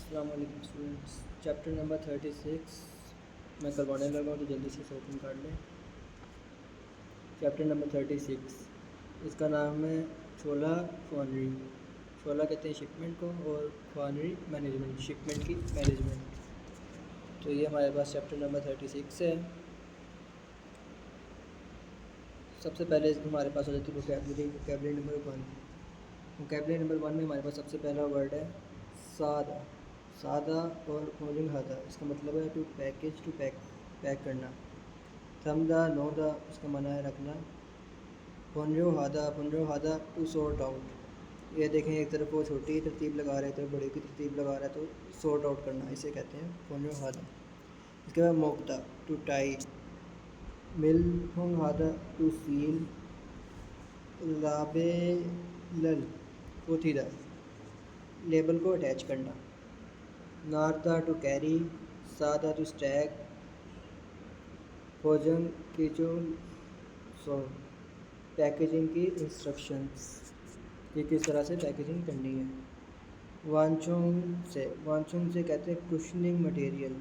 अस्सलाम वालेकुम students. Chapter number 36 मैं करवाने लगा हूँ, तो जल्दी से ओपन कर लें। चैप्टर नंबर 36 इसका नाम है छोला फॉनरी। छोला कहते हैं शिपमेंट को और फॉनरी मैनेजमेंट, शिपमेंट की मैनेजमेंट। तो ये हमारे पास चैप्टर नंबर 36 है। सबसे पहले हमारे पास हो जाती है वोकैबुलरी नंबर 1। वोकैबुलरी नंबर 1 में हमारे पास सबसे पहला वर्ड है सादा। सादा और होलिंग हादा, इसका मतलब है टू पैकेज, टू पैक करना। थमदा नोदा, इसका माना है रखना। पुंजो हादा टू सॉर्ट आउट। ये देखें, एक तरफ वो छोटी तरतीब लगा रहा है, एक तरफ बड़ी की तरतीब लगा रहा है, तो सॉर्ट आउट करना इसे कहते हैं पुंजो हादा। इसके बाद मोकता टू टाई। मिलहुंग हादा टू सील। लाबेलल पोथीदा, लेबल को अटैच करना। नारदा टू कैरी। सादा टू स्टैक। भोजन किचुल सो, पैकेजिंग की इंस्ट्रक्शंस कि किस तरह से पैकेजिंग करनी है। वांचुंग से कहते हैं कुशनिंग मटेरियल।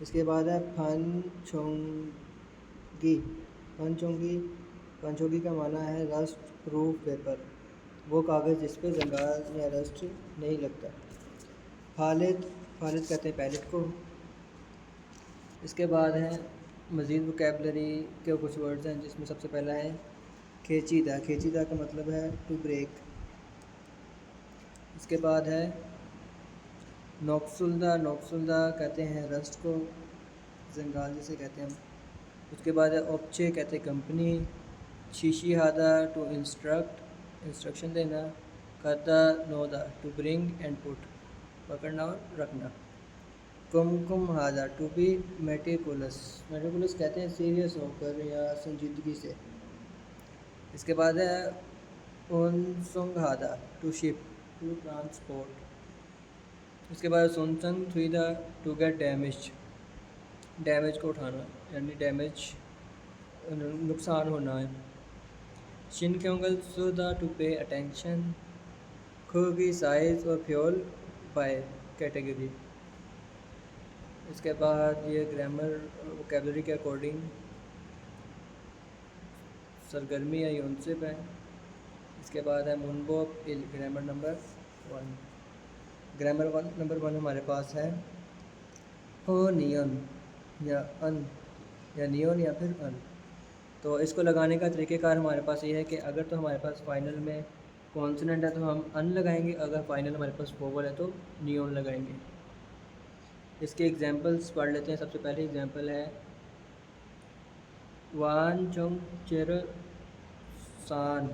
इसके बाद है फनचोंगी का माना है रस्ट प्रूफ पेपर, वो कागज़ जिस पे जंगाल या रस्ट नहीं लगता। फालिद कहते हैं पैलेट को। इसके बाद है मज़ीद वोकैबुलरी के कुछ वर्ड्स हैं, जिसमें सबसे पहला है खेचीदा का मतलब है टू ब्रेक। इसके बाद है नोक्सुल्दा कहते हैं रस्ट को, जंगाल जिसे कहते हैं हम। उसके बाद है ऑप्चे कहते हैं कंपनी। शीशी हादा टू इंस्ट्रक्शन देना। कदा नोदा टू ब्रिंग एंड पुट, पकड़ना और रखना। कुमकुम हादा टू बी मेटिकुलस कहते हैं सीरियस होकर या संजीदगी से। इसके बाद है उनसुंग हादा टू शिप, टू ट्रांसपोर्ट। इसके बाद सुनसंग थुईदा टू गेट डैमेज को उठाना, यानी नुकसान होना है। शिनक्योंगल सुदा टू पे अटेंशन। खुगी साइज और फ्यूल बाय कैटेगरी। इसके बाद ये ग्रामर वोकैबुलरी के अकॉर्डिंग सरगर्मी या यूनसिप है। इसके बाद है मुनबोप ग्रामर नंबर 1। ग्रामर नंबर 1 हमारे पास है नियन या अन, या नियन या फिर अन। तो इसको लगाने का तरीक़ेकार हमारे पास ये है कि अगर तो हमारे पास फाइनल में कॉन्सोनेंट है तो हम अन लगाएंगे, अगर फाइनल हमारे पास वोवल है तो नियन लगाएंगे। इसके एग्जांपल्स पढ़ लेते हैं। सबसे पहले एग्जांपल है वानचोंग चेर सान।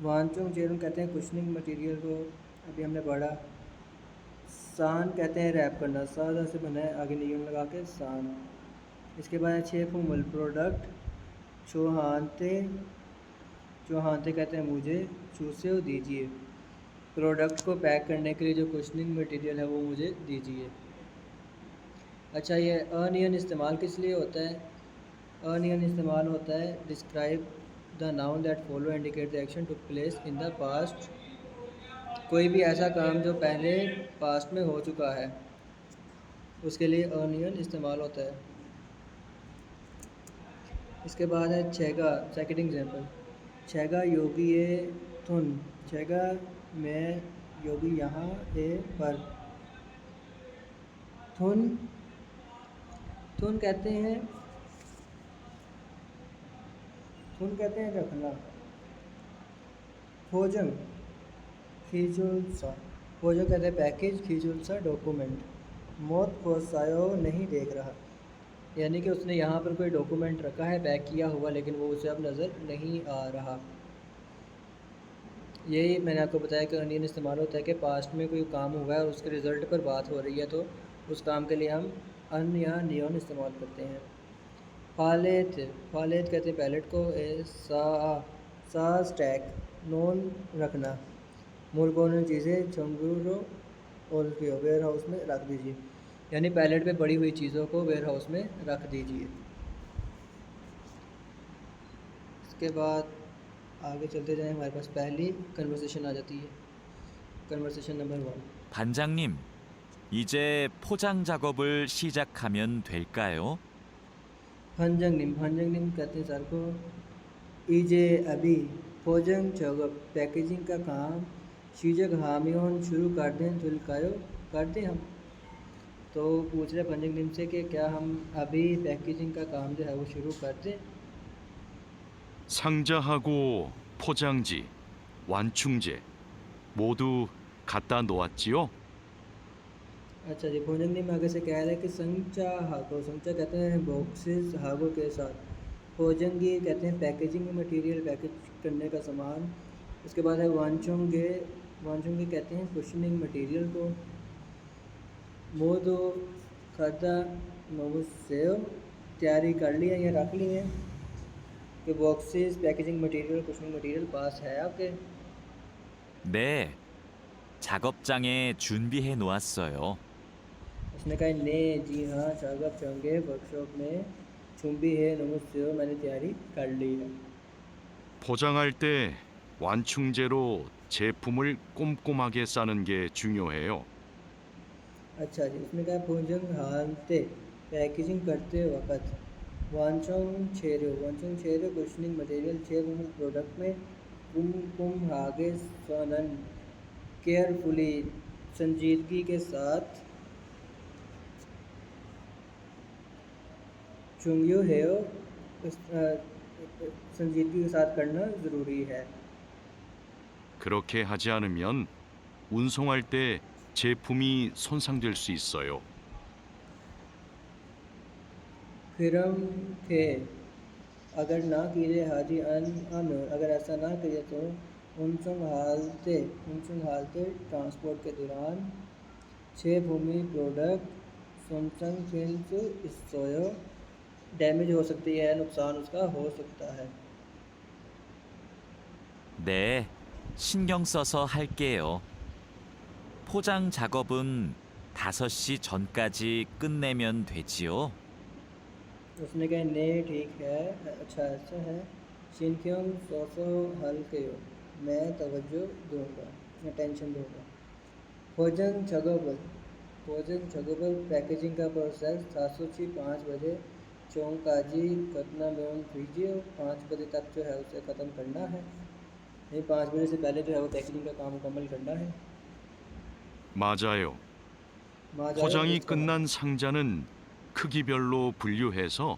वानचोंग चेर कहते हैं कुशनिंग मटेरियल को, अभी हमने पढ़ा। सान कहते हैं रैप करना, सादा से बना है, आगे नियम लगा के सान। इसके बाद छे फुमल प्रोडक्ट चौहानते कहते हैं मुझे, चूसे दीजिए। प्रोडक्ट को पैक करने के लिए जो कुशनिंग मटेरियल है वो मुझे दीजिए। अच्छा, ये अनियन इस्तेमाल किस लिए होता है? अनियन इस्तेमाल होता है describe the noun that follow indicate the action took place in the past. कोई भी ऐसा काम जो पहले पास्ट में हो चुका है, उसके लिए अनियन इस्तेमाल होता है। इसके बाद है छेगा, सेकंड एग्जांपल। छेगा योगी ए थुन, छेगा मैं योगी यहाँ ए पर। थुन कहते हैं रखना। भोजन खीजुलसा, भोजन कहते हैं पैकेज, खीजुलसा डॉक्यूमेंट। मौत कोसायो नहीं देख रहा, यानी कि उसने यहाँ पर कोई डॉक्यूमेंट रखा है पैक किया हुआ, लेकिन वो उसे अब नज़र नहीं आ रहा। यही मैंने आपको बताया कि अनियन इस्तेमाल होता है कि पास्ट में कोई काम हुआ है और उसके रिज़ल्ट पर बात हो रही है, तो उस काम के लिए हम अन या नियन इस्तेमाल करते हैं। फालेत कहते हैं पैलेट को। सा स्टैक, नॉन रखना। मूलकोन चीज़ें चंगुरो और वेयर हाउस में रख दीजिए, यानी पैलेट पे पड़ी हुई चीज़ों को वेयर हाउस में रख दीजिए। इसके बाद आगे चलते जाएं, हमारे पास पहली कन्वर्सेशन आ जाती है, कन्वर्सेशन नंबर 1। 반장님, 이제 포장 작업을 시작하면 될까요? भंजंग निम कहते हैं सर को। इजे अभी भोजन जगह पैकेजिंग का काम शीजक हामियोन शुरू कर दें तुलकायो, कर दें हम। तो पूछ रहे भंजंग निम से कि क्या हम अभी पैकेजिंग का काम जो है वो शुरू कर दें। 상자하고 포장지, 완충제 모두 갖다 놓았지요? अच्छा जी, भोजन निम आगे से कह रहे हैं कि संचा हागो, संचा कहते हैं बॉक्सेस, हागो के साथ, भोजंगी कहते हैं पैकेजिंग मटेरियल, पैकेज करने का सामान। उसके बाद है वांचोंगे, वांचोंगे कहते हैं कुशनिंग मटेरियल को। मोदो खाता नोवसेव, तैयारी कर ली है या रख ली है कि boxes packaging material cushioning material पास है आपके। 네, 작업장에 준비해 놓았어요. उसने कहा ने, जी हाँ, शागब चंगे वर्कशॉप में चुंबी है नोवसेव, मैंने तैयारी कर ली है। 포장할 때 완충제로 제품을 꼼꼼하게 싸는 게 중요해요. अच्छा जी, उसने कहा भोजन हालते पैकेजिंग करते वक्त वांचोंग छेरो कुशनिंग मटेरियल छे प्रोडक्ट में कुम कुम हागे सोनन केयरफुली, संजीदगी के साथ, चुंगियो हेयो, संजीदगी के साथ करना ज़रूरी है। 그렇게 하지 않으면 운송할 때 제품이 손상될 수 있어요. फिरम थे, अगर ना कीजिए हाजी अन अगर ऐसा ना कीजिए तो उनसंग हालते ट्रांसपोर्ट के दौरान छः भूमि प्रोडक्ट सुनसंग फिल्म सोयो डैमेज हो सकती है, नुकसान उसका हो सकता है। 네, 신경 써서 할게요. 포장 작업은 5시 전까지 끝내면 되지요? उसने कहा ने ठीक है, अच्छा ऐसा है, शिनक्योंग सोसो हल कयो, मैं तवज्जो दूंगा, अटेंशन दूंगा। भोजन छगोबल पैकेजिंग का प्रोसेस 7:05 5 बजे चौंकाजी कतना में कीजिए, 5 बजे तक जो है उसे ख़त्म करना है, नहीं 5 बजे से पहले जो है वो पैकेजिंग का काम मुकम्मल करना है। 맞아요. माँ 포장이 जाए 끝난 상자는 크기별로 분류해서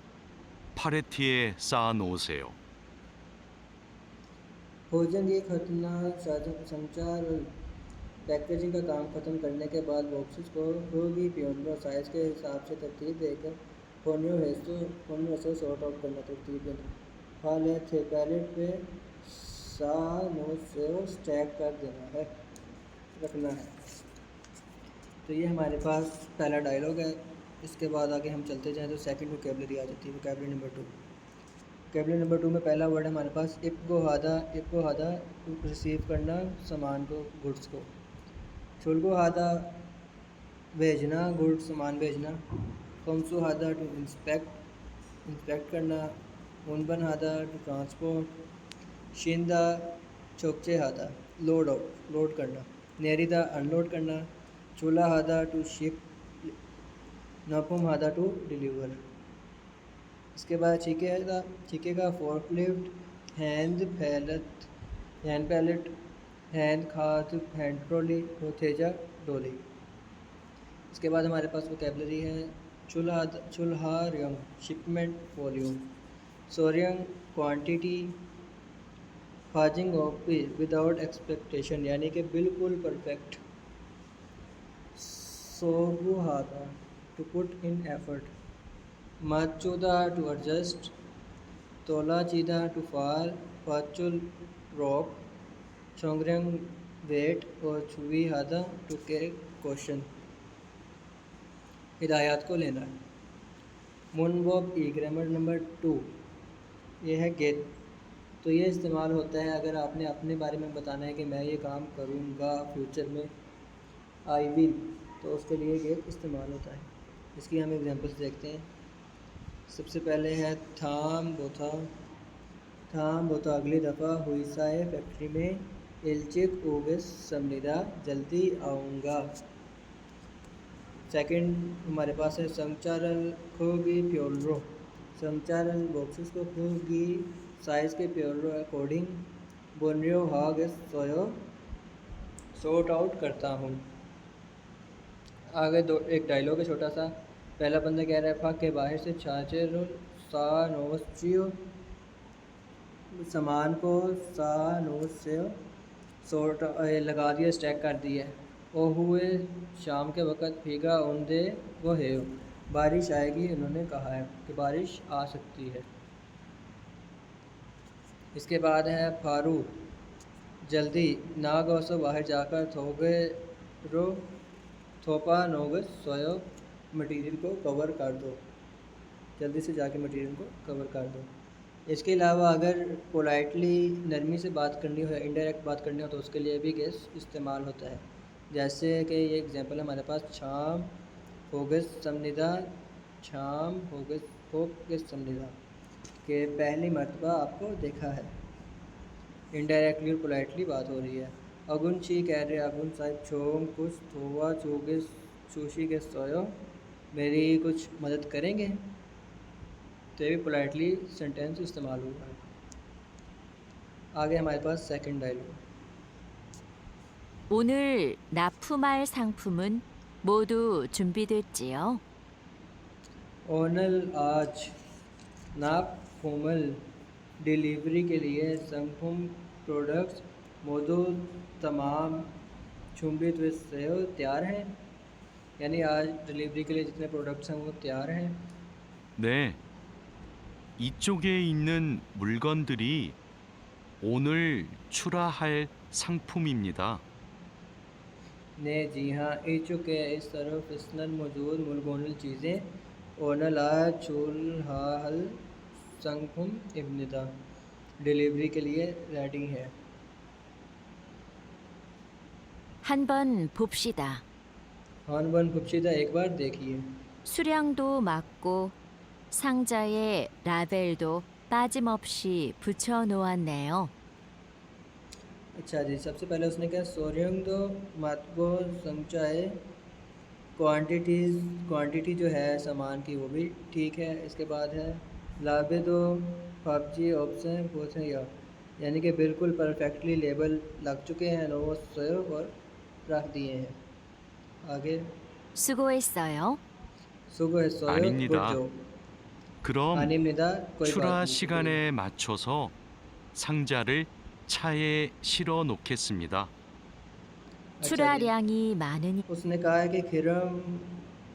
파레티에 쌓아 놓으세요. भोजन ये खतना संचार पैकेजिंग का काम ख़त्म करने के बाद बॉक्सेस को होगी पियोनो साइज़ के हिसाब से तरतीब देकर फोनियो हेसो सॉर्ट आउट करना, तरतीब देना। हाल है थे पैलेट पे सा नो से स्टैक कर देना है, रखना है। तो ये हमारे पास पहला डायलॉग है। इसके बाद आगे हम चलते जाएँ तो सेकंड वोकेबलरी आ जाती है, वोकेबलरी नंबर 2। वोकेबलरी नंबर 2 में पहला वर्ड है हमारे पास इप्को हादा रिसीव करना सामान को, गुड्स को। शुल्को हादा भेजना, गुड्स सामान भेजना। कमसु हादा टू इंस्पेक्ट करना। उनबन हादा to transport. Shinda चोकचे Hada load करना। नेरिदा अनलोड करना। चूल्हा हादा to ship. नापुम Hada to deliver. इसके बाद चीके का फोर्कलिफ्ट, हैंड पैलेट, हैंड खाद, हैंड ट्रॉली, रोथेजा डोली। इसके बाद हमारे पास वोकेबलरी है चुल्हारियम शिपमेंट वॉल्यूम, सोरियम क्वांटिटी, फाजिंग ऑफ विदाउट एक्सपेक्टेशन यानी कि बिल्कुल परफेक्ट। सोगुहादा टू पुट इन एफर्ट। माचुदा टू एडजस्ट। तोला चीदा टू फार। पाचुल रॉक। चोंगरंग वेट और छुवी हादा टू के क्वेश्चन, हिदायत को लेना। मुनवॉब ई ग्रामर नंबर 2 ये है गेट। तो ये इस्तेमाल होता है अगर आपने अपने बारे में बताना है कि मैं ये काम करूँगा फ्यूचर में, आई विल, तो उसके लिए गेट इस्तेमाल होता है। इसकी हम एग्जांपल्स देखते हैं। सबसे पहले है थाम बोथा। थाम वो तो अगली दफ़ा हुईसाए फैक्ट्री में इल्चिक ओगस समनिदा जल्दी आऊँगा। सेकंड हमारे पास है संचारल खोगी प्योरो। संचारल बॉक्सेस को खोगी साइज़ के प्योरो अकॉर्डिंग बोनियो हाग सोयो सॉर्ट आउट करता हूँ। आगे दो एक डायलॉग है छोटा सा। पहला बंदा कह रहा है फाक के बाहर से छाचे सा नोस्ट्रियो सामान को सा नोस्ट्रियो सॉर्ट लगा दिया स्टैक कर दिया। ओ हुए शाम के वक़्त भीगा ओंदे वो है बारिश आएगी उन्होंने कहा है कि बारिश आ सकती है। इसके बाद है फारू जल्दी नागोसो बाहर जाकर थोगे रो थोपा नोगस सोयो मटेरियल को कवर कर दो। जल्दी से जाके मटेरियल को कवर कर दो। इसके अलावा अगर पोलाइटली नरमी से बात करनी हो या इनडायरेक्ट बात करनी हो तो उसके लिए भी गेस इस्तेमाल होता है। जैसे कि ये एग्जांपल हमारे पास शाम होगस समनिदा शाम होगस समनिदा के पहली मर्तबा आपको देखा है। इनडायरेक्टली और पोलाइटली बात हो रही है। अगुन ची कह रहे अगुन साहिब छोम कुछ थोवा चोगे चोशी के सोयो मेरी कुछ मदद करेंगे तो ये भी पोलाइटली सेंटेंस इस्तेमाल हुआ है। आगे हमारे पास सेकंड डायलॉग। 오늘 납품할 상품은 모두 준비됐지요? ओनल आज नाप फॉर्मल डिलीवरी के लिए संगफुम प्रोडक्ट्स मौजूद तमाम चुंबी तो तैयार हैं। यानी आज डिलीवरी के लिए जितने प्रोडक्ट्स हैं वो तैयार हैं। 네. 이쪽에 있는 물건들이 오늘 출하할 상품입니다. ने जी हाँ ई चुके इस तरफ फिसलन मौजूद मुलगोनल चीज़ें ओनल आज चूल हाल संगफुम इब्निदा डिलीवरी के लिए रेडी है। 한번 봅시다. हाँ वन पुपशीदा एक बार देखिए। 수량도 맞고 상자에 라벨도 빠짐없이 붙여 놓았네요. अच्छा जी सबसे पहले उसने कहा सोरियम दो मातगो समझाए क्वांटिटी जो है सामान की वो भी ठीक है। इसके बाद है लाबे दो पबजी ऑप्शन पूछे यानी कि बिल्कुल परफेक्टली लेबल लग चुके हैं नो सोयो और रख दिए हैं। आगे 수고했어요. सुबह सोयो गुड 아닙니다. जो 그럼 아닙니다 कोई बात 출하 नहीं। 시간에 맞춰서 상자를 차에 실어 놓겠습니다. अच्छा जी। 출하량이 많으니 उसने कहा है कि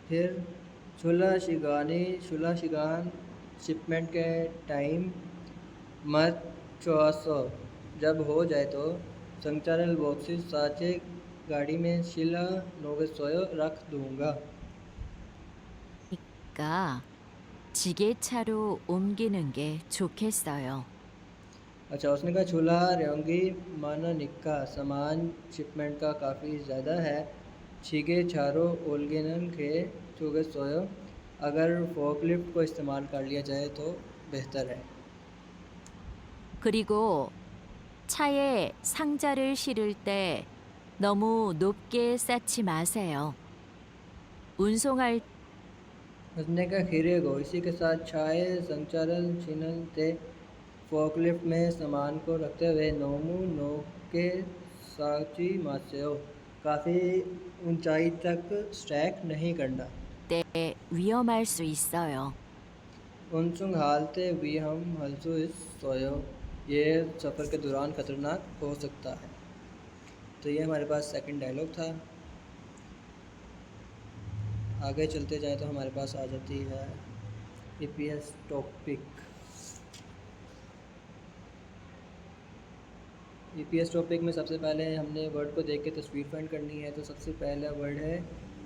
फिर शुला शिगान शिपमेंट के टाइम मत 400 जब हो जाए तो संचालन बॉक्सेस साचे गाड़ी में शिला नोगे सोयो रख दूंगा। 가 지게차로 옮기는 게 좋겠어요. अच्छा उसने कहा चूल्हा रेंगी माना निक्का सामान शिपमेंट का काफ़ी ज़्यादा है छीगे छारो ओलगेनन के चुगे सोयो अगर फोकलिफ्ट को इस्तेमाल कर लिया जाए तो बेहतर है। 그리고 차에 상자를 실을 때 너무 높게 쌓지 마세요. 운송할 उसने कहा खीरे गो इसी के साथ छाए संचालन छिनल ते फोकलिफ्ट में सामान को रखते हुए नोमू नो के साची मासेओ काफ़ी ऊंचाई तक स्टैक नहीं करना। 때 위험할 수 있어요. उनसुंग हालते भी हम हल्सु इस सोयो ये सफ़र के दौरान ख़तरनाक हो सकता है। तो ये हमारे पास सेकंड डायलॉग था। आगे चलते जाएं तो हमारे पास आ जाती है ईपीएस टॉपिक। ईपीएस टॉपिक में सबसे पहले हमने वर्ड को देख के तस्वीर फाइंड करनी है। तो सबसे पहला वर्ड है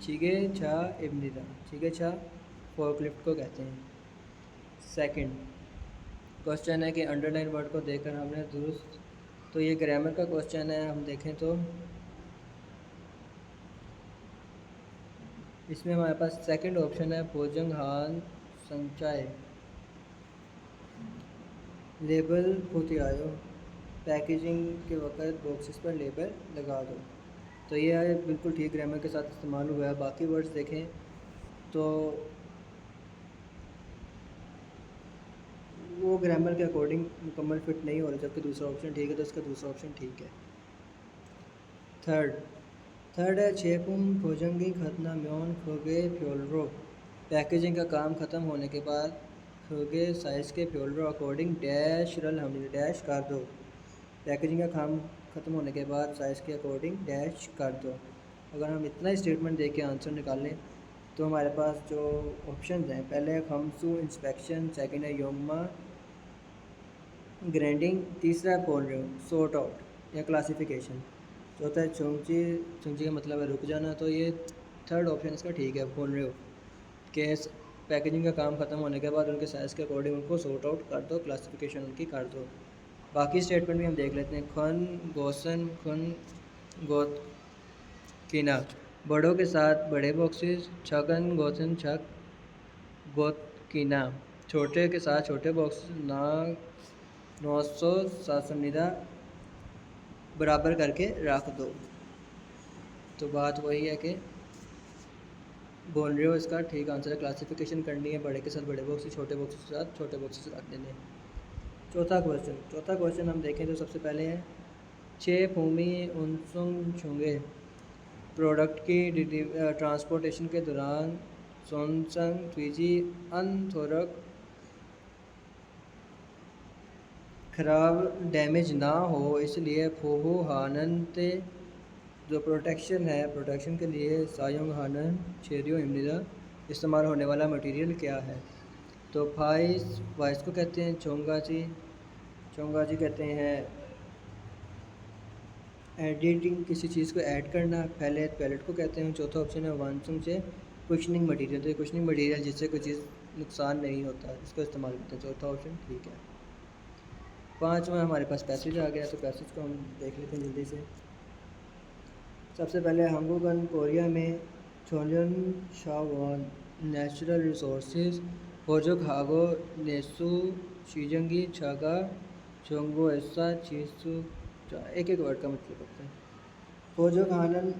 छिगे छा इब्निदा। छिगे छा फोकलिफ्ट को कहते हैं। सेकंड क्वेश्चन है कि अंडरलाइन वर्ड को देखकर हमने दुरुस्त तो ये ग्रामर का क्वेश्चन है। हम देखें तो इसमें हमारे पास सेकंड ऑप्शन है भोजंग हान संचाय। लेबल होती आयो, पैकेजिंग के वक्त बॉक्सेस पर लेबल लगा दो। तो ये है बिल्कुल ठीक ग्रामर के साथ इस्तेमाल हुआ है। बाकी वर्ड्स देखें तो वो ग्रामर के अकॉर्डिंग मुकम्मल फिट नहीं हो रहा, जबकि दूसरा ऑप्शन ठीक है, तो इसका दूसरा ऑप्शन ठीक है। थर्ड है छेपुम खोजंगी खतना म्योन खोगे फ्योलरो। पैकेजिंग का काम ख़त्म होने के बाद खोगे साइज़ के फ्योलरो अकॉर्डिंग डैश रल हमने डैश कर दो। पैकेजिंग का काम ख़त्म होने के बाद साइज़ के अकॉर्डिंग डैश कर दो। अगर हम इतना ही स्टेटमेंट दे के आंसर निकालें तो हमारे पास जो ऑप्शन हैं, पहले है खमसू इंस्पेक्शन, सेकंड है योमा ग्राइंडिंग, तीसरा है पोलरो सॉर्ट आउट या क्लासिफिकेशन, चौथा है चोंगची, चोंगची का मतलब है रुक जाना। तो ये थर्ड ऑप्शन इसका ठीक है, पोलरो के पैकेजिंग का काम ख़त्म होने के बाद उनके साइज़ के अकॉर्डिंग उनको सॉर्ट आउट कर दो, क्लासिफिकेशन उनकी कर दो। बाकी स्टेटमेंट भी हम देख लेते हैं। खन गोसन खुन गोत किना, बड़ों के साथ बड़े बॉक्सेस, छगन गोसन छक गोत किना, छोटे के साथ छोटे बॉक्स ना 900 बराबर करके रख दो। तो बात वही है कि बोल रहे हो इसका ठीक आंसर है, क्लासिफिकेशन करनी है, बड़े के साथ बड़े बॉक्स, छोटे बॉक्स के साथ छोटे बॉक्स रख देने। चौथा क्वेश्चन हम देखें तो सबसे पहले है छे भूमि उनसुंग छुंगे, प्रोडक्ट की ट्रांसपोर्टेशन के दौरान सोनसंग ट्वीजी अनथोरक ख़राब डैमेज ना हो, इसलिए फोहू हाननते जो प्रोटेक्शन है, प्रोटेक्शन के लिए सायोंग हानन छेरियो इमनिदा इस्तेमाल होने वाला मटेरियल क्या है। तो वाइस को कहते हैं चोंगाची, चोंगाची कहते हैं एडिटिंग, किसी चीज़ को ऐड करना। पहले पैलेट को कहते हैं। चौथा ऑप्शन है वानसुंग से कुशनिंग मटेरियल, तो ये कुशनिंग मटेरियल जिससे कोई चीज़ नुकसान नहीं होता, इसको इस्तेमाल करते हैं। चौथा ऑप्शन ठीक है। पाँचवा हमारे पास पैसेज आ गया, तो पैसेज को हम देख लेते हैं जल्दी से। सबसे पहले हंगोगन कोरिया में छोंजन शावन नेचुरल रिसोर्सेज होजो खागो नेसु शीजंगी छागा चोंगो ऐसा चीसु, एक एक वर्ड का मतलब होता है। होजो खानन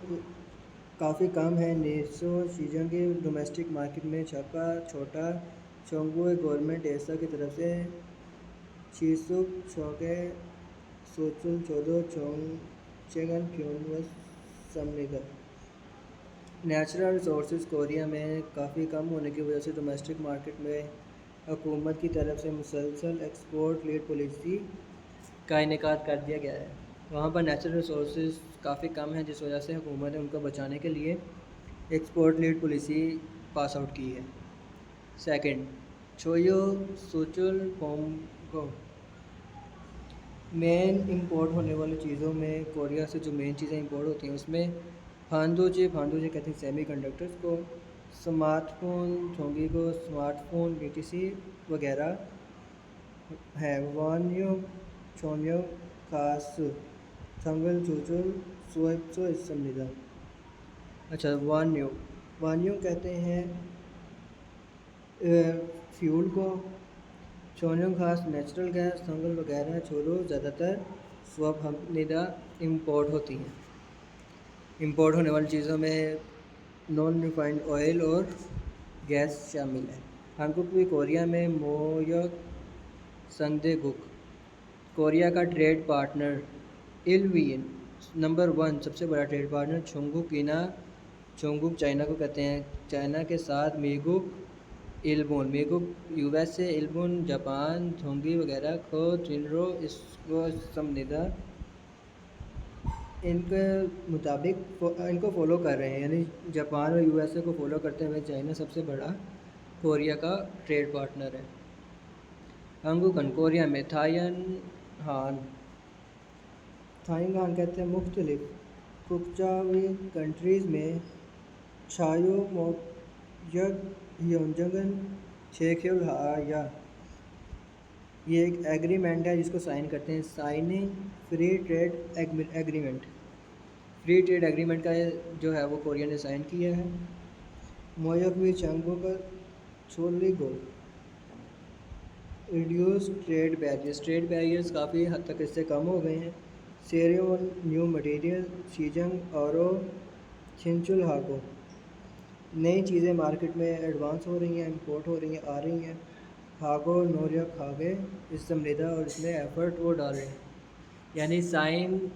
काफ़ी कम है, नेसो शीजंगी डोमेस्टिक मार्केट में छाका छोटा, चोंगो गवर्नमेंट ऐसा की तरफ से, शीसुक छोके सोचुल चौदो चोंग चेगन फ्योन समनिगर। नेचुरल रिसोर्सेज कोरिया में काफ़ी कम होने की वजह से डोमेस्टिक मार्केट में हुकूमत की तरफ से मुसलसल एक्सपोर्ट लेड पॉलिसी का इनेकाद कर दिया गया है। वहाँ पर नेचुरल रिसोर्सेज काफ़ी कम है, जिस वजह से हुकूमत ने उनको बचाने के लिए export led policy pass out की है। सेकंड, छोयो सोचुल पोंगो, मेन इंपोर्ट होने वाली चीज़ों में कोरिया से जो मेन चीज़ें इंपोर्ट होती हैं उसमें फांदोजे कहते हैं सेमी कंडक्टर्स को, स्मार्टफोन छोंगी को स्मार्टफोन बीटीसी वगैरह है। वान्यो छोन्यो खास थंगल चूचुल सोइप्सो इसमनिदा। अच्छा, वान्यो कहते हैं फ्यूल को, छोन्यो खास नेचुरल गैस, थंगल वगैरह छोरो ज़्यादातर स्वनिदा इंपोर्ट होती हैं। इंपोर्ट होने वाली चीज़ों में नॉन रिफाइंड ऑयल और गैस शामिल है। हांगकुक भी कोरिया में मोयक संगदेगुक, कोरिया का ट्रेड पार्टनर इलवियन नंबर 1 सबसे बड़ा ट्रेड पार्टनर चोंगुक इना, चोंगुक चाइना को कहते हैं, चाइना के साथ मीगुक इल्बुन, मीगुक यूएसए, इल्बुन जापान, थोंगी वगैरह खो ट्रिनरो इसको समनिदा इनके मुताबिक इनको फॉलो कर रहे हैं, यानी जापान और यूएसए को फॉलो करते हुए चाइना सबसे बड़ा कोरिया का ट्रेड पार्टनर है। हंगुकन कोरिया में थायन हान कहते हैं मुख्तलिफ कुकचावी कंट्रीज़ में छायो मोयग योंजंगन छेख्योल या ये एक एग्रीमेंट है जिसको साइन करते हैं, signing free trade agreement. Free trade agreement का जो है वो कोरिया ने साइन किया है। मोयक भी चंगो का छोली गो रिड्यूस ट्रेड बैरियर्स काफ़ी हद तक इससे कम हो गए हैं। सेरियो न्यू मटेरियल शीजंग और छिंचुल हागो, नई चीज़ें मार्केट में एडवांस हो रही हैं, इंपोर्ट हो रही हैं, आ रही हैं। हागो नोरिया खागे इस समृद्धा और इसमें एफर्ट वो डाल रहे हैं, यानी साइन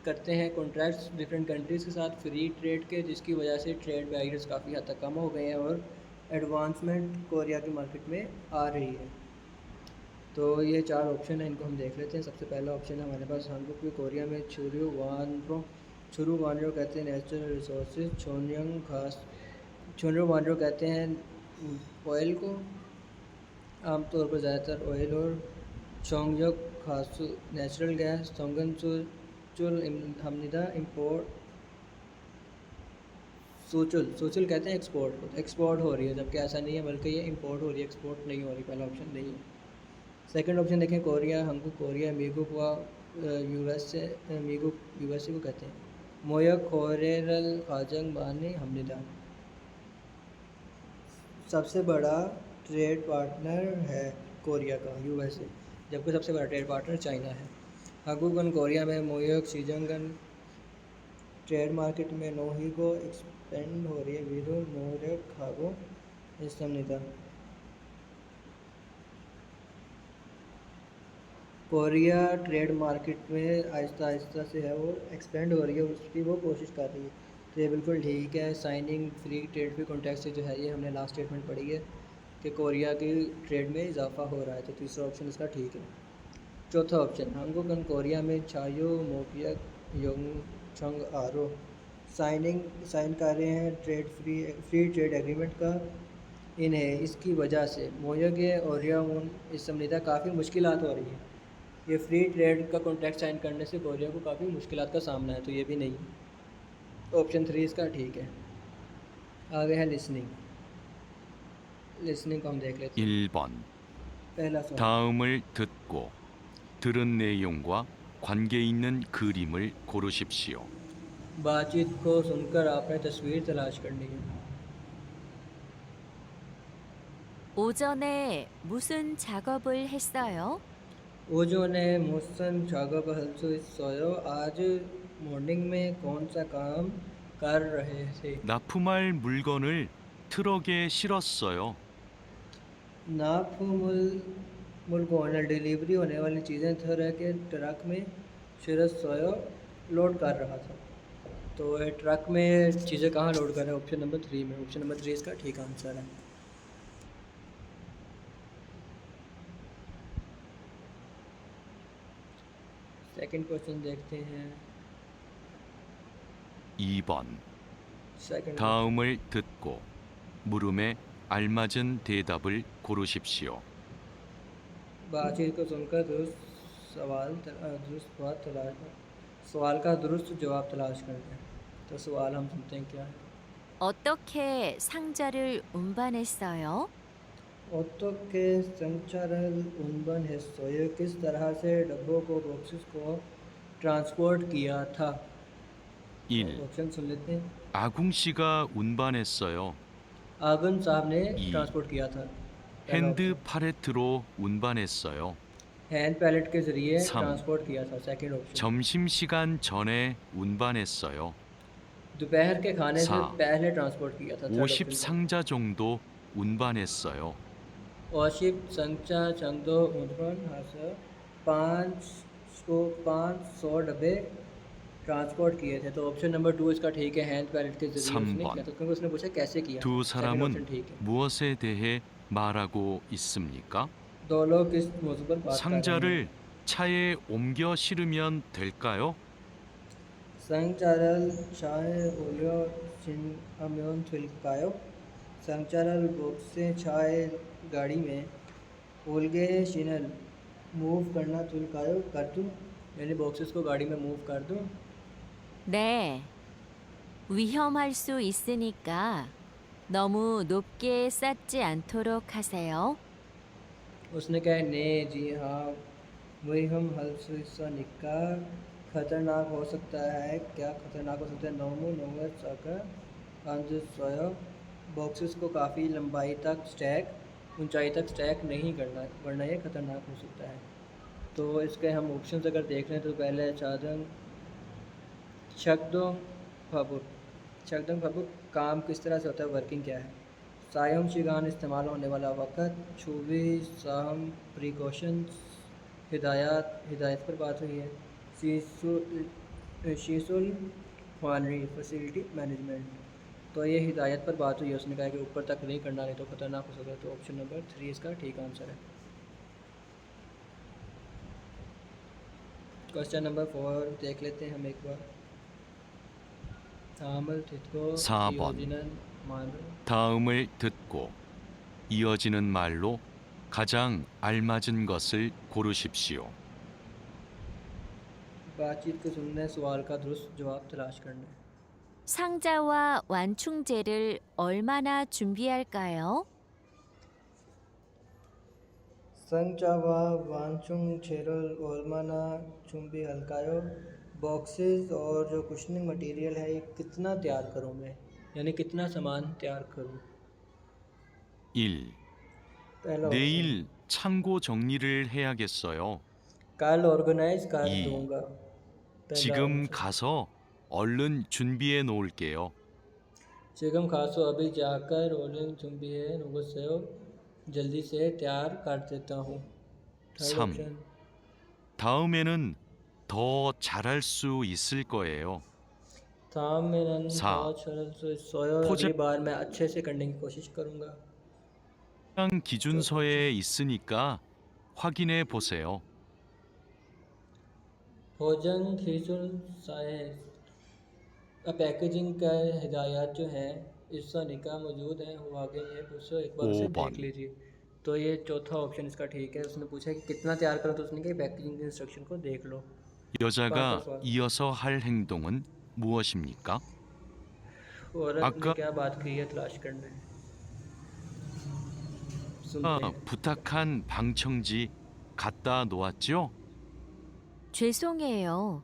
करते हैं कॉन्ट्रैक्ट्स डिफरेंट कंट्रीज़ के साथ फ्री ट्रेड के, जिसकी वजह से ट्रेड बैरियर्स काफ़ी हद तक कम हो गए हैं और एडवांसमेंट कोरिया की मार्केट में आ रही है। तो ये 4 ऑप्शन हैं, इनको हम देख लेते हैं। सबसे पहला ऑप्शन है हमारे पास हांगुक में कोरिया में छुरु वानरो कहते हैं नेचुरल रिसोर्सेज, छोनरो वानरो कहते हैं ऑयल को, आमतौर पर ज़्यादातर ऑयल, और चोंगयोक खासु नेचुरल गैस, सोंगन चुल हमनिदा इम्पोर्ट, सोचुल कहते हैं एक्सपोर्ट को, एक्सपोर्ट हो रही है, जबकि ऐसा नहीं है, बल्कि ये इंपोर्ट हो रही है, एक्सपोर्ट नहीं हो रही। पहला ऑप्शन नहीं है। सेकंड ऑप्शन देखें कोरिया हंगू कोरिया मीगुक व यूएसए को कहते हैं मोया खोरेरल खाजंग बानी हमनिदा, सबसे बड़ा ट्रेड पार्टनर है कोरिया का यूएसए, जबकि सबसे बड़ा ट्रेड पार्टनर चाइना है। हंगूगन कोरिया में मोयक शीजंगन ट्रेड मार्केट में नोहीगो एक्सपेंड हो रही है, वीरो नोरेक खागो इस समनिदा। कोरिया ट्रेड मार्केट में आहिस्ता आहिस्ता से है वो एक्सपेंड हो रही है, उसकी वो कोशिश कर रही है। तो ये बिल्कुल ठीक है। Signing free trade free contract से जो है, ये हमने लास्ट स्टेटमेंट पढ़ी है कि कोरिया की ट्रेड में इजाफा हो रहा है, तो तीसरा ऑप्शन इसका ठीक है। चौथा ऑप्शन हांगुकन कोरिया में चायो मोपियक योंगचंग आरो साइन कर रहे हैं फ्री ट्रेड एग्रीमेंट का। इन्हें इसकी वजह से मोयगे और यामुन इस समझीदा काफ़ी मुश्किलात हो रही हैं। ये फ्री ट्रेड का कॉन्ट्रैक्ट साइन करने से कोरिया को काफ़ी मुश्किलात का सामना है, तो ये भी नहीं। ऑप्शन 3 इसका ठीक है। आगे है लिसनिंग को हम देख लेते हैं। 1번. पहला सवाल, 다음을 듣고 들은 내용과 관계 있는 그림을 고르십시오. बातचीत को सुनकर आपने तस्वीर तलाश करनी है। 오전에 무슨 작업을 했어요? ओजोने मुसन 작업 할 수 있어요? आज मॉर्निंग में कौन सा काम कर रहे थे? 납품할 물건을 트럭에 실었어요. मुल्कोनल डिलीवरी होने वाली चीज़ें तरह के ट्रक में शिरत सोयो लोड कर रहा था। तो ये ट्रक में चीज़ें कहाँ लोड कर रहा है? ऑप्शन नंबर 3 में। ऑप्शन नंबर 3 इसका ठीक आंसर है। सेकंड क्वेश्चन देखते हैं। 2번. सेकंड 다음을 듣고 물음에 알맞은 대답을 고르십시오. बातचीत को सुनकर सवाल का दुरुस्त जवाब तलाश करते हैं। तो सवाल हम सुनते हैं क्या है। 어떻게 상자를 운반했어요? 어떻게 संचालन 운반했어요? किस तरह से डब्बों को बॉक्सेस को ट्रांसपोर्ट किया था? 1. ऑप्शन सुन लेते हैं। 아궁 씨가 운반했어요. आगन साहब ने ई। ट्रांसपोर्ट किया था। पहला 핸드 ऑप्शन। 팔레트로 운반했어요. हैंड पैलेट के जरिए सम। ट्रांसपोर्ट किया था। Second option. 점심시간 전에 운반했어요. दोपहर के खाने से सा। पहले ट्रांसपोर्ट किया था। Third 50 option. 상자 정도 운반했어요. ओशिप संचा चंदो उद्वन हासिल 500 डब्बे ट्रांसपोर्ट किए थे। तो ऑप्शन नंबर 2 इसका ठीक है। हैंड पैलेट के जरिए उसने 3번. किया था, क्योंकि उसने पूछा कैसे किया। 두 सेकंड 사람은 ऑप्शन ठीक है। 무엇에 대해 말하고 있습니까? दो लोग किस मौजू पर बात कर रहे हैं? 상자를 차에 옮겨 실으면 될까요? संचारल चाय ओलियो चिन थुलकायो। संचारल बॉक्स से चाय गाड़ी में ओलगे शिनल मूव करना थुलकायो कर दूँ, यानी बॉक्सेस को गाड़ी में मूव कर दूँ। 네. 위험할 수 있으니까 너무 높게 쌓지 않도록 하세요. उसने कहा ने जी हाँ, वही हम हल्का निका खतरनाक हो सकता है। क्या खतरनाक हो सकता है? नोमू नोवर साका अंज सोयो बॉक्सेस को काफ़ी लंबाई तक स्टैक ऊंचाई तक स्टैक नहीं करना वरना ये ख़तरनाक हो सकता है। तो इसके हम ऑप्शंस अगर देख लें तो पहले है चादंग शकदोंग फबुक। शकदोंग फबुक काम किस तरह से होता है, वर्किंग क्या है। सायम शिगान इस्तेमाल होने वाला वक़्त, छुबी साहम प्रिकॉशंस, हिदायत पर बात हुई है। शीसुल फानरी फैसिलिटी मैनेजमेंट, तो ये हिदायत पर बात हुई है। उसने कहा कि ऊपर तक नहीं करना, नहीं तो ख़तरनाक हो सकता है। तो ऑप्शन नंबर 3 इसका ठीक आंसर है। क्वेश्चन नंबर 4 देख लेते हैं हम एक बार। 다음을 듣고 4번. 이어지는 말을 다음을 듣고 이어지는 말로 가장 알맞은 것을 고르십시오. बातचीत को सुनने सवाल का दुरुस्त जवाब तलाश करना है। 상자와 완충제를 얼마나 준비할까요? संचावा वांचुंग छेरल ओलमाना चुंबी हल्कायो, बॉक्सेस और जो कुशनिंग मटेरियल है ये कितना तैयार करूँ मैं, यानी कितना सामान तैयार करूँ। 1. पहला ऑप्शन 내일 창고 정리를 해야겠어요. कल ऑर्गेनाइज कर ई। दूंगा। पहला 지금 ऑप्शन 가서 얼른 준비해 놓을게요. चिगम खासो अभी जाकर रोलिंग चुंबी है नुगसयो जल्दी से तैयार कर देता हूँ। थर्ड 3. ऑप्शन 다음에는 더 잘할 수 있을 거예요. थाम में नन सा। छरल सोयो 포장- अगली बार मैं अच्छे से करने की कोशिश करूँगा। 포장 기준서에 있으니까 확인해 보세요. भोजन खींचुल साइंस पैकेजिंग का हिदायत जो है इस निका मौजूद है वो आगे ये पूछो एक बार उसे 5번. देख लीजिए। तो ये चौथा ऑप्शन इसका ठीक है। उसने पूछा कि कितना तैयार करो, तो उसने कहा पैकेजिंग इंस्ट्रक्शन को देख लो। 여자가 पाँचवा सवाल। 이어서 할 행동은 무엇입니까? औरत ने 아까- क्या बात की है तलाश करना है। सुनते 아, हैं। 부탁한 방청지 갖다 놓았죠? 죄송해요.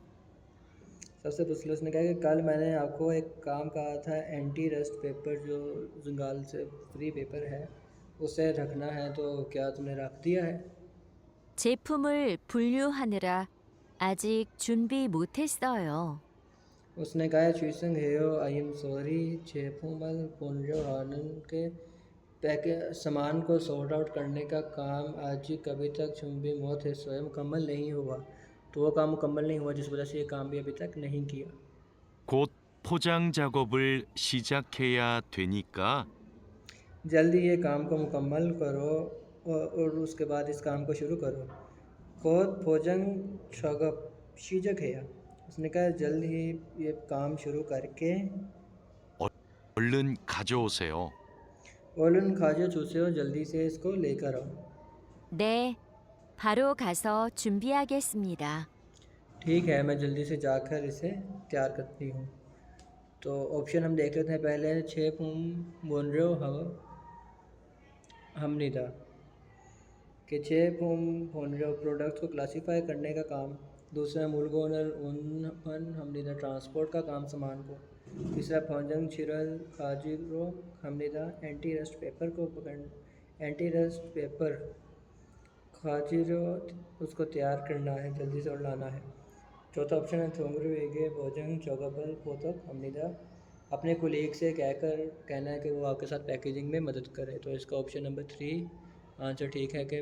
सबसे पिछले उसने कहा कि कल मैंने आपको एक काम कहा था, एंटी रस्ट पेपर जो जंगाल से फ्री पेपर है उसे रखना है, तो क्या तुमने रख दिया है। 제품을 분류하느라 아직 준비 못했어요. उसने कहा चुइसंग हेयो आई एम सॉरी छेपुमल पुनजो हानन के पैके सामान को सॉर्ट आउट करने का काम आज ही कभी तक चुंबी मौत है स्वयं मुकम्मल नहीं हुआ। तो वो काम मुकम्मल नहीं हुआ जिस वजह से ये काम भी अभी तक नहीं किया। 곧 포장 작업을 시작해야 되니까 जल्दी ये काम को मुकम्मल करो और उसके बाद इस काम को शुरू करो। खुद भोजन शगप शीजक है। उसने कहा जल्द ही ये काम शुरू करके 얼른 가져오세요. ओलन खाजो चूसे जल्दी से इसको लेकर आओ। 네, 바로 가서 준비하겠습니다. ठीक है, मैं जल्दी से जाकर इसे तैयार करती हूँ। तो ऑप्शन हम देख लेते हैं। पहले छः पुम बोन रहे हो हमनिदा कि छः पुम बोन रहे हो प्रोडक्ट को क्लासीफाई करने का काम। दूसरा मुलगोनर उन हमनिदा ट्रांसपोर्ट का काम सामान को। तीसरा फौजंग छिरल खाजिरो हमनिदा एंटी रस्ट पेपर को पकड़ एंटी रस्ट पेपर खाजिरो उसको तैयार करना है, जल्दी से और लाना है। चौथा ऑप्शन है थोंगरू वेगे भोजन चौगबल पोतक हमनिदा अपने कोलीग से कहना है कि वो आपके साथ पैकेजिंग में मदद करे। तो इसका ऑप्शन नंबर 3 आंसर ठीक है कि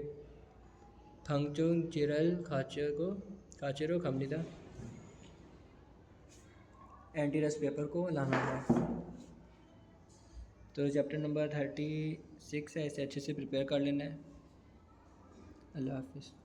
फंगचुंग चिरल खाचेरो हमनिदा एंटी रस्ट पेपर को लाना है। तो चैप्टर नंबर 36 है, इसे अच्छे से प्रिपेयर कर लेना है। अल्लाह हाफिज़।